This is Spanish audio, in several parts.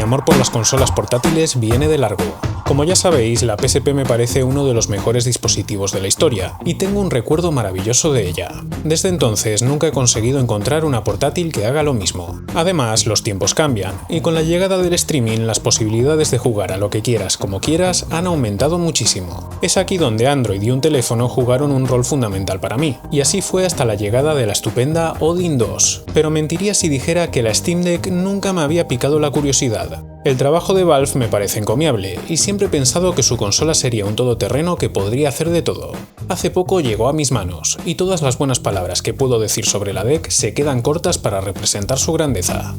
Mi amor por las consolas portátiles viene de largo. Como ya sabéis, la PSP me parece uno de los mejores dispositivos de la historia, y tengo un recuerdo maravilloso de ella. Desde entonces nunca he conseguido encontrar una portátil que haga lo mismo. Además, los tiempos cambian, y con la llegada del streaming las posibilidades de jugar a lo que quieras como quieras han aumentado muchísimo. Es aquí donde Android y un teléfono jugaron un rol fundamental para mí, y así fue hasta la llegada de la estupenda Odin 2. Pero mentiría si dijera que la Steam Deck nunca me había picado la curiosidad. El trabajo de Valve me parece encomiable, y siempre he pensado que su consola sería un todoterreno que podría hacer de todo. Hace poco llegó a mis manos, y todas las buenas palabras que puedo decir sobre la Deck se quedan cortas para representar su grandeza.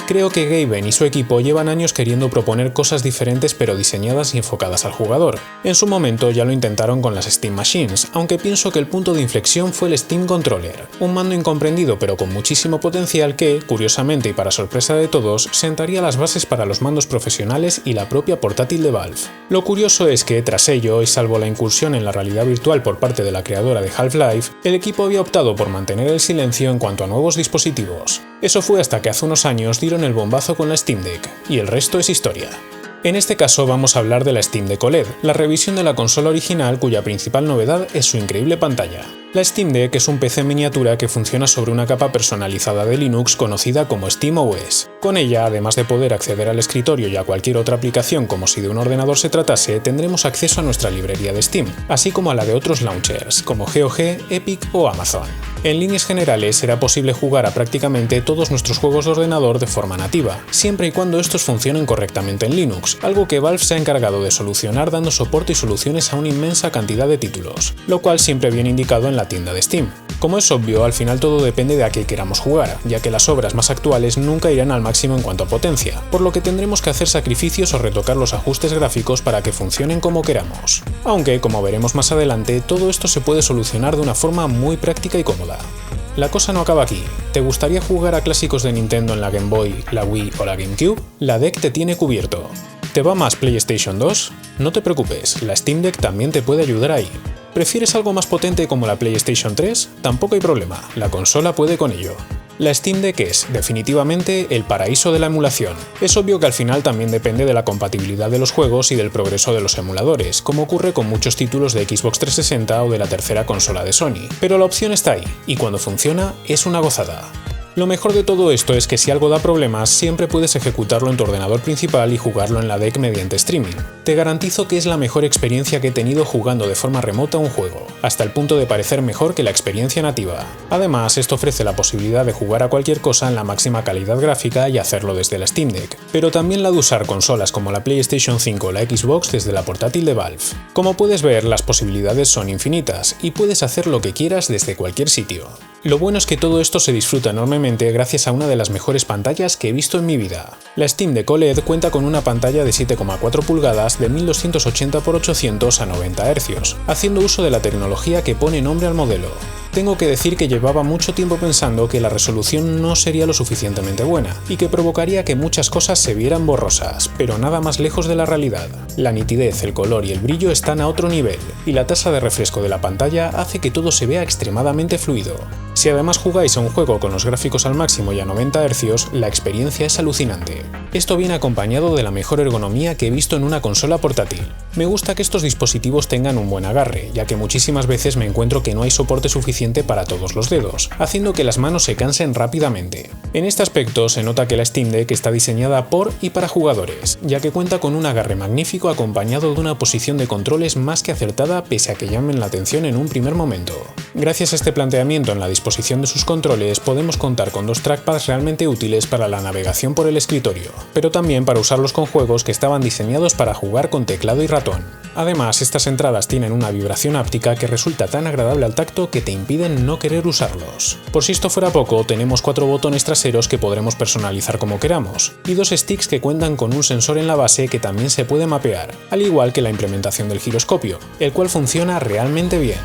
Creo que Gaben y su equipo llevan años queriendo proponer cosas diferentes pero diseñadas y enfocadas al jugador. En su momento ya lo intentaron con las Steam Machines, aunque pienso que el punto de inflexión fue el Steam Controller, un mando incomprendido pero con muchísimo potencial que, curiosamente y para sorpresa de todos, sentaría las bases para los mandos profesionales y la propia portátil de Valve. Lo curioso es que, tras ello, y salvo la incursión en la realidad virtual por parte de la creadora de Half-Life, el equipo había optado por mantener el silencio en cuanto a nuevos dispositivos. Eso fue hasta que hace unos años dieron el bombazo con la Steam Deck, y el resto es historia. En este caso vamos a hablar de la Steam Deck OLED, la revisión de la consola original cuya principal novedad es su increíble pantalla. La Steam Deck es un PC en miniatura que funciona sobre una capa personalizada de Linux conocida como SteamOS. Con ella, además de poder acceder al escritorio y a cualquier otra aplicación como si de un ordenador se tratase, tendremos acceso a nuestra librería de Steam, así como a la de otros launchers, como GOG, Epic o Amazon. En líneas generales será posible jugar a prácticamente todos nuestros juegos de ordenador de forma nativa, siempre y cuando estos funcionen correctamente en Linux, algo que Valve se ha encargado de solucionar dando soporte y soluciones a una inmensa cantidad de títulos, lo cual siempre viene indicado en la tienda de Steam. Como es obvio, al final todo depende de a qué queramos jugar, ya que las obras más actuales nunca irán al máximo en cuanto a potencia, por lo que tendremos que hacer sacrificios o retocar los ajustes gráficos para que funcionen como queramos. Aunque, como veremos más adelante, todo esto se puede solucionar de una forma muy práctica y cómoda. La cosa no acaba aquí. ¿Te gustaría jugar a clásicos de Nintendo en la Game Boy, la Wii o la GameCube? La Deck te tiene cubierto. ¿Te va más PlayStation 2? No te preocupes, la Steam Deck también te puede ayudar ahí. ¿Prefieres algo más potente como la PlayStation 3? Tampoco hay problema, la consola puede con ello. La Steam Deck es, definitivamente, el paraíso de la emulación. Es obvio que al final también depende de la compatibilidad de los juegos y del progreso de los emuladores, como ocurre con muchos títulos de Xbox 360 o de la tercera consola de Sony. Pero la opción está ahí, y cuando funciona, es una gozada. Lo mejor de todo esto es que si algo da problemas, siempre puedes ejecutarlo en tu ordenador principal y jugarlo en la Deck mediante streaming. Te garantizo que es la mejor experiencia que he tenido jugando de forma remota un juego, hasta el punto de parecer mejor que la experiencia nativa. Además, esto ofrece la posibilidad de jugar a cualquier cosa en la máxima calidad gráfica y hacerlo desde la Steam Deck, pero también la de usar consolas como la PlayStation 5 o la Xbox desde la portátil de Valve. Como puedes ver, las posibilidades son infinitas, y puedes hacer lo que quieras desde cualquier sitio. Lo bueno es que todo esto se disfruta enormemente gracias a una de las mejores pantallas que he visto en mi vida. La Steam Deck OLED cuenta con una pantalla de 7,4 pulgadas de 1280x800 a 90 Hz, haciendo uso de la tecnología que pone nombre al modelo. Tengo que decir que llevaba mucho tiempo pensando que la resolución no sería lo suficientemente buena, y que provocaría que muchas cosas se vieran borrosas, pero nada más lejos de la realidad. La nitidez, el color y el brillo están a otro nivel, y la tasa de refresco de la pantalla hace que todo se vea extremadamente fluido. Si además jugáis a un juego con los gráficos al máximo y a 90 Hz, la experiencia es alucinante. Esto viene acompañado de la mejor ergonomía que he visto en una consola portátil. Me gusta que estos dispositivos tengan un buen agarre, ya que muchísimas veces me encuentro que no hay soporte suficiente para todos los dedos, haciendo que las manos se cansen rápidamente. En este aspecto se nota que la Steam Deck está diseñada por y para jugadores, ya que cuenta con un agarre magnífico acompañado de una posición de controles más que acertada pese a que llamen la atención en un primer momento. Gracias a este planteamiento en la disposición de sus controles podemos contar con dos trackpads realmente útiles para la navegación por el escritorio, pero también para usarlos con juegos que estaban diseñados para jugar con teclado y ratón. Además, estas entradas tienen una vibración áptica que resulta tan agradable al tacto que te impiden no querer usarlos. Por si esto fuera poco, tenemos 4 botones traseros que podremos personalizar como queramos, y 2 sticks que cuentan con un sensor en la base que también se puede mapear, al igual que la implementación del giroscopio, el cual funciona realmente bien.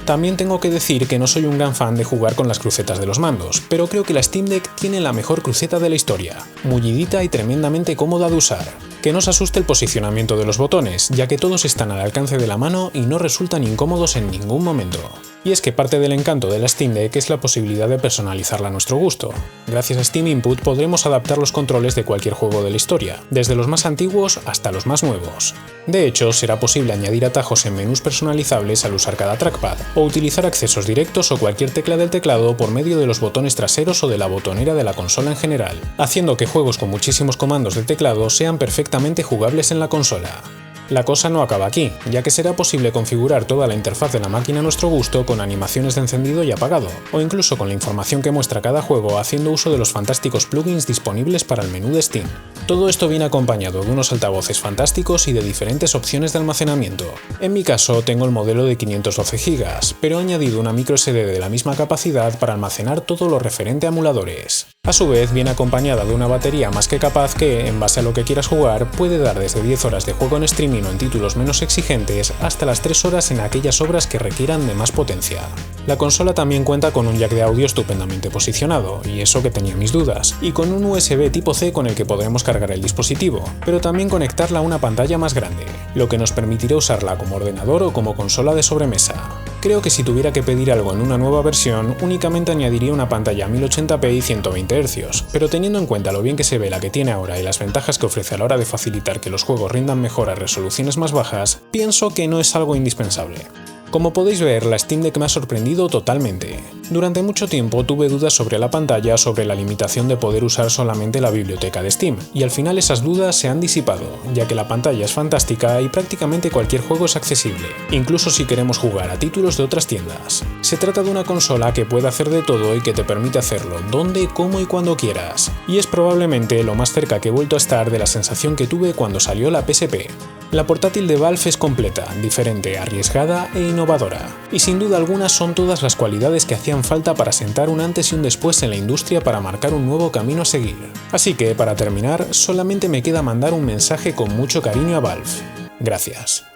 También tengo que decir que no soy un gran fan de jugar con las crucetas de los mandos, pero creo que la Steam Deck tiene la mejor cruceta de la historia, mullidita y tremendamente cómoda de usar. Que no os asuste el posicionamiento de los botones, ya que todos están al alcance de la mano y no resultan incómodos en ningún momento. Y es que parte del encanto de la Steam Deck es la posibilidad de personalizarla a nuestro gusto. Gracias a Steam Input podremos adaptar los controles de cualquier juego de la historia, desde los más antiguos hasta los más nuevos. De hecho, será posible añadir atajos en menús personalizables al usar cada trackpad, o utilizar accesos directos o cualquier tecla del teclado por medio de los botones traseros o de la botonera de la consola en general, haciendo que juegos con muchísimos comandos de teclado sean perfectamente jugables en la consola. La cosa no acaba aquí, ya que será posible configurar toda la interfaz de la máquina a nuestro gusto con animaciones de encendido y apagado, o incluso con la información que muestra cada juego haciendo uso de los fantásticos plugins disponibles para el menú de Steam. Todo esto viene acompañado de unos altavoces fantásticos y de diferentes opciones de almacenamiento. En mi caso tengo el modelo de 512 GB, pero he añadido una microSD de la misma capacidad para almacenar todo lo referente a emuladores. A su vez viene acompañada de una batería más que capaz que, en base a lo que quieras jugar, puede dar desde 10 horas de juego en streaming o en títulos menos exigentes hasta las 3 horas en aquellas obras que requieran de más potencia. La consola también cuenta con un jack de audio estupendamente posicionado, y eso que tenía mis dudas, y con un USB tipo C con el que podremos cargar el dispositivo, pero también conectarla a una pantalla más grande, lo que nos permitirá usarla como ordenador o como consola de sobremesa. Creo que si tuviera que pedir algo en una nueva versión, únicamente añadiría una pantalla 1080p y 120 Hz, pero teniendo en cuenta lo bien que se ve la que tiene ahora y las ventajas que ofrece a la hora de facilitar que los juegos rindan mejor a resoluciones más bajas, pienso que no es algo indispensable. Como podéis ver, la Steam Deck me ha sorprendido totalmente. Durante mucho tiempo tuve dudas sobre la pantalla, sobre la limitación de poder usar solamente la biblioteca de Steam, y al final esas dudas se han disipado, ya que la pantalla es fantástica y prácticamente cualquier juego es accesible, incluso si queremos jugar a títulos de otras tiendas. Se trata de una consola que puede hacer de todo y que te permite hacerlo donde, cómo y cuando quieras, y es probablemente lo más cerca que he vuelto a estar de la sensación que tuve cuando salió la PSP. La portátil de Valve es completa, diferente, arriesgada e innovadora, y sin duda alguna son todas las cualidades que hacían falta para sentar un antes y un después en la industria para marcar un nuevo camino a seguir. Así que, para terminar, solamente me queda mandar un mensaje con mucho cariño a Valve. Gracias.